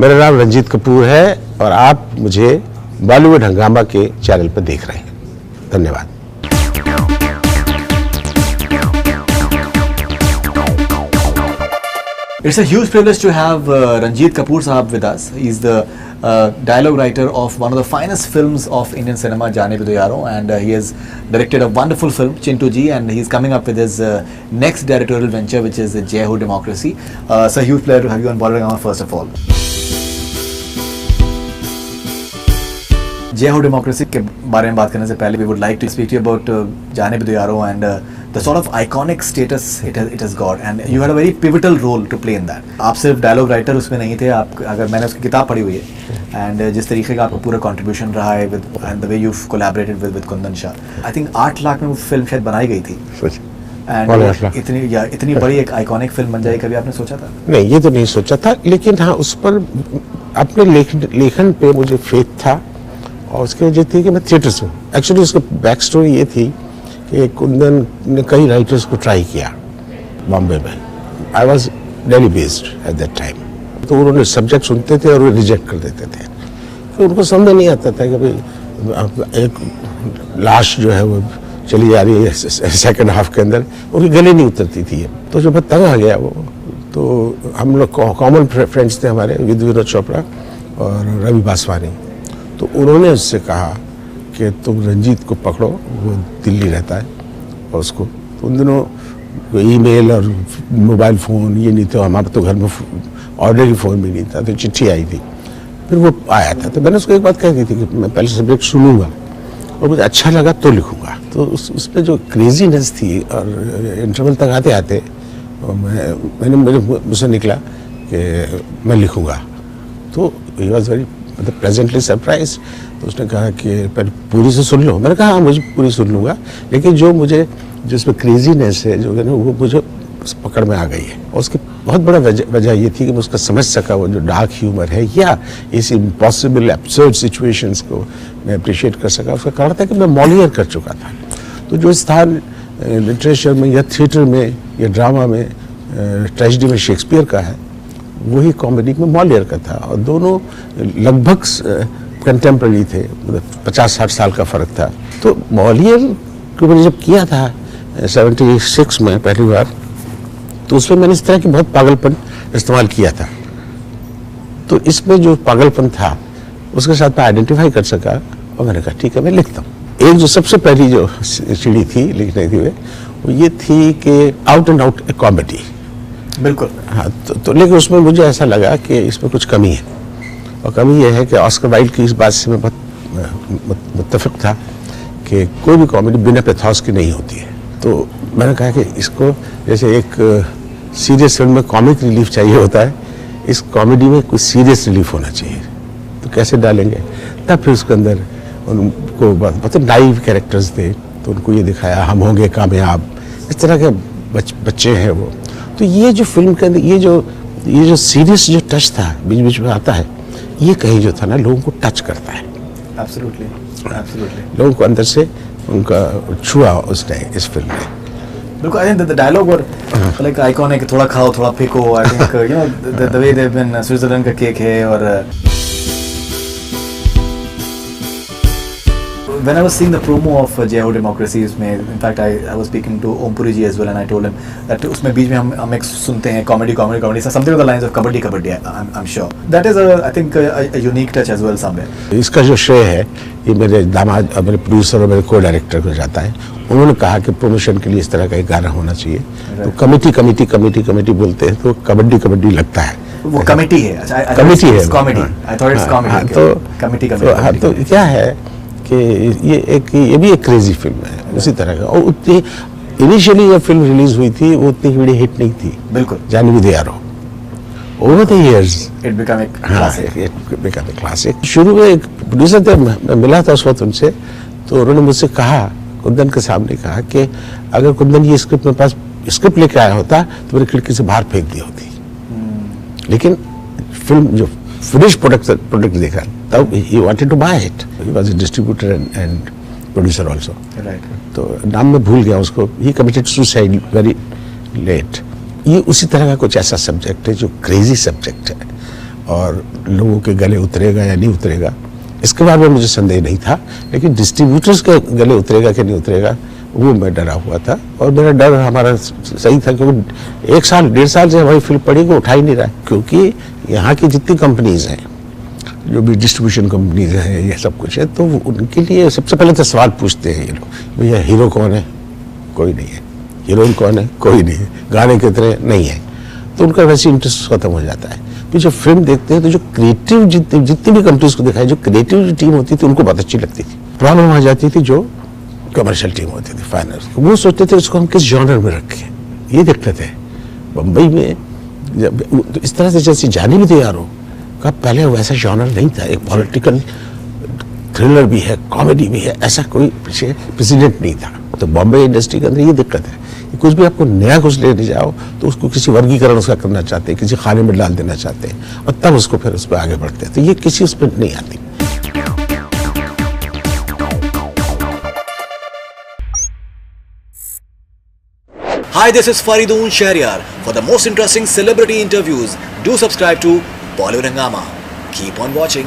मेरा नाम रंजीत कपूर है और आप मुझे बॉलीवुड हंगामा के चैनल पर देख रहे हैं। धन्यवाद। It's a huge privilege to have Ranjit Kapoor Sahab with us. He's the dialogue writer of one of the finest films of Indian cinema, Jaane Bhi Do Yaaro, and he has directed a wonderful film, Chintu Ji, and he's coming up with his next directorial venture, which is Jai Ho Democracy. It's a huge pleasure to have you on Bollywood Hungama, first of all. Jai Ho Democracy के बारे में बात करने से पहले we would like to speak to you about Jaane Bhi Do Yaaro and the sort of iconic status it has got, and you had a very pivotal role to play in that. आप सिर्फ dialogue writer उसमें नहीं थे, आप अगर मैंने उसकी किताब पढ़ी हुई है and जिस तरीके का आपका पूरा contribution रहा है with and the way you've collaborated with Kundan Shah. I think 8 lakh में वो फिल्म शायद बनाई गई थी and इतनी बड़ी एक आइकॉनिक फिल्म बन जाए, कभी आपने सोचा था? नहीं, ये तो नहीं सोचा था, लेकिन हाँ उस पर अपने लेखन पे मुझे फेथ था और उसकी वजह थी कि मैं थिएटर से हूँ। एक्चुअली उसका बैक स्टोरी ये थी कि कुंदन ने कई राइटर्स को ट्राई किया बॉम्बे में। I was Delhi based at that time, तो उन्होंने सब्जेक्ट सुनते थे और वो रिजेक्ट कर देते थे। तो उनको समझ नहीं आता था कि भाई एक लाश जो है वो चली जा रही है सेकेंड हाफ के अंदर, उनकी गले नहीं उतरती थी। तो जो बहुत तंग आ गया वो, तो हम लोग कॉमन फ्रेंड्स थे हमारे, विनोद चोपड़ा और रवि बासवानी। तो उन्होंने उससे कहा कि तुम रंजीत को पकड़ो, वो दिल्ली रहता है, और उसको तो उन दिनों ईमेल और मोबाइल फ़ोन ये नहीं था, हमारे तो घर में ऑर्डर ही फ़ोन भी नहीं था, तो चिट्ठी आई थी, फिर वो आया था। तो मैंने उसको एक बात कह दी थी कि मैं पहले सब्जेक्ट सुनूंगा और मुझे अच्छा लगा तो लिखूंगा। तो उस पर जो क्रेजीनेस थी और इंटरवल तक आते आते मुझसे निकला कि मैं लिखूंगा। तो ही वॉज वेरी मतलब प्लेजेंटली सरप्राइज। तो उसने कहा कि पर पूरी से सुन लो। मैंने कहा हाँ मुझे पूरी सुन लूँगा, लेकिन जो इसमें क्रेजीनेस है जो है ना वो मुझे पकड़ में आ गई है। और उसकी बहुत बड़ा वजह ये थी कि मैं उसका समझ सका, वो जो डार्क ह्यूमर है या इस इम्पॉसिबल एब्सर्ड सिचुएशंस को मैं अप्रिशिएट कर सका। उसका कारण था कि मैं मॉलियर कर चुका था। तो जो स्थान लिटरेचर में या थिएटर में या ड्रामा में ट्रेजेडी में शेक्सपियर का है, वही कॉमेडी में मॉलियर का था, और दोनों लगभग कंटेम्प्रेरी थे, मतलब 50-60 साल का फ़र्क था। तो मॉलियर को मैंने जब किया था 76 में पहली बार, तो उसमें मैंने इस तरह की बहुत पागलपन इस्तेमाल किया था। तो इसमें जो पागलपन था उसके साथ मैं आइडेंटिफाई कर सका और मैंने कहा ठीक है मैं लिखता हूँ। एक जो सबसे पहली जो सीढ़ी थी लिखने की वो ये थी कि आउट एंड आउट कॉमेडी। बिल्कुल हाँ, तो लेकिन उसमें मुझे ऐसा लगा कि इसमें कुछ कमी है, और कमी यह है कि ऑस्कर वाइल्ड की इस बात से मैं बहुत मुत्तफिक था कि कोई भी कॉमेडी बिना पैथोस की नहीं होती है। तो मैंने कहा कि इसको जैसे एक सीरियस फिल्म में कॉमिक रिलीफ चाहिए होता है, इस कॉमेडी में कुछ सीरियस रिलीफ होना चाहिए। तो कैसे डालेंगे? तब फिर उसके अंदर उनको बहुत नाइव कैरेक्टर्स थे, तो उनको ये दिखाया हम होंगे कामयाब, इस तरह के बच्चे हैं वो। तो ये जो फिल्म के अंदर ये जो सीरियस जो टच था बीच बीच में आता है, ये कहीं जो था ना लोगों को टच करता है। एब्सोल्युटली लोगों को अंदर से उनका छुआ उसने इस फिल्म में। Look, I think that the dialogue were like iconic. थोड़ा खाओ थोड़ा फेंको. I think you know the way they've been Switzerland का केक है। और when I was seeing the promo of Jai Ho Democracy, उसमें in fact I was speaking to Om Puri ji as well, and I told him that उसमें बीच में हम एक सुनते हैं comedy something of the lines of kabaddi I'm sure that is I think a unique touch as well somewhere. इसका जो श्रेय है ये मेरे दामाद और मेरे प्रोड्यूसर और मेरे को डायरेक्टर को जाता है। उन्होंने कहा कि प्रमोशन के लिए इस तरह का एक गाना होना चाहिए। तो कमेटी बोलते हैं, तो कबड्डी लगता है। वो कमेटी है। अच्छा, कमेटी है, comedy. I thought it's comedy. तो कमेटी तो क्या है कि ये भी एक क्रेजी फिल्म है उसी तरह का। और उतनी इनिशियली जब फिल्म रिलीज हुई थी वो उतनी बड़ी हिट नहीं थी। बिल्कुल। जाने भी दे यारो। Over the years it become a classic. शुरू में एक प्रोड्यूसर थे, मैं मिला था उस वक्त उनसे, तो उन्होंने मुझसे कहा, कुंदन के सामने कहा कि अगर कुंदन ये स्क्रिप्ट मेरे पास स्क्रिप्ट लेके आया होता तो मेरी खिड़की से बाहर फेंक दी होती। लेकिन फिल्म जो फिनिश प्रोडक्ट देखा तब he wanted to buy it. He was a distributor and producer also. Right. तो नाम मैं भूल गया उसको। He committed suicide very late. ये उसी तरह का कुछ ऐसा सब्जेक्ट है जो क्रेजी सब्जेक्ट है, और लोगों के गले उतरेगा या नहीं उतरेगा, इसके बारे में मुझे संदेह नहीं था। लेकिन डिस्ट्रीब्यूटर्स के गले उतरेगा कि नहीं उतरेगा, वो मैं डरा हुआ था। और मेरा डर हमारा सही था, क्योंकि 1 साल 1.5 साल से हमारी फिल्म पड़ी को उठा ही नहीं रहा है। क्योंकि यहाँ की जितनी कंपनीज हैं, जो भी डिस्ट्रीब्यूशन कंपनीज हैं, ये सब कुछ है, तो उनके लिए सबसे पहले तो सवाल पूछते हैं ये लोग, भैया हीरो कौन है? कोई नहीं है। हीरोइन कौन है? कोई नहीं है। गाने कितने? नहीं है। तो उनका वैसे इंटरेस्ट खत्म हो जाता है। फिर जब फिल्म देखते हैं तो जो क्रिएटिव जितनी भी कंपनीज को दिखाई, जो क्रिएटिव टीम होती थी उनको बहुत अच्छी लगती थी। प्रॉब्लम आ जाती थी जो कमर्शियल टीम होती थी, फाइनल, वो सोचते थे उसको हम किस जॉनर में रखें। ये दिक्कत है बम्बई में। जब तो इस तरह से जैसे जाने भी तैयार हो का, पहले वैसा जॉनर नहीं था। एक पॉलिटिकल थ्रिलर भी है, कॉमेडी भी है, ऐसा कोई पीछे प्रेसिडेंट नहीं था। तो बॉम्बे इंडस्ट्री के अंदर ये दिक्कत है, कुछ भी आपको नया कुछ लेने जाओ तो उसको किसी वर्गीकरण उसका करना चाहते हैं, किसी खाने में डाल देना चाहते हैं, और तब उसको फिर उस पर आगे बढ़ते हैं। तो ये किसी उस पर नहीं आती। Hi, this is Faridoon Shahryar. For the most interesting celebrity interviews, do subscribe to Bollywood Hungama. Keep on watching.